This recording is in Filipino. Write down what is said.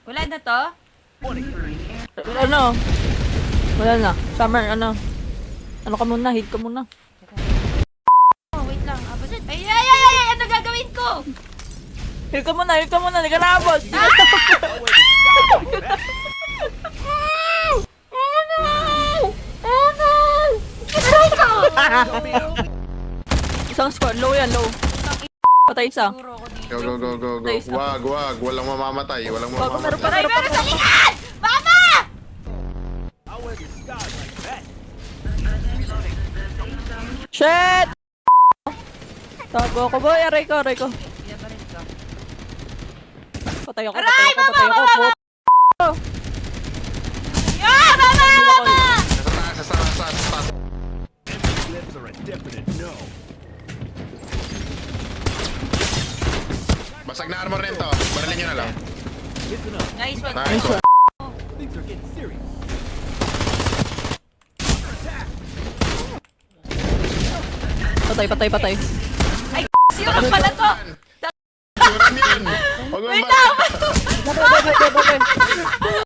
Wala na to? Ano? Wala na. Summer, ano? Ano ka muna? Hit ka muna. Oh, wait lang. Abot. Ay! Ano gagawin ko? Hit ka muna, hit ka muna. Hindi ka naabot. Isang squad. Low yan, low. Patay isa. Siguro ako dito. Go. Nice. Wag. Walang mamamatay. Walang Bago meron pa, mamamatay. Meron sa likod! Mama! Shit! Tago ko, boy. Aray ko. Pinaparin ka. Patay ako. Aray! Mama! Sa taas. Lips are a definite no. Basag na armor rin to. Baralin nyo na lang. Listen up. Nice one. Nice one. Things are getting serious. Patay. Ay, sino ka pala to? Suram yan. Huwag mo Wait ba? lang! Patay.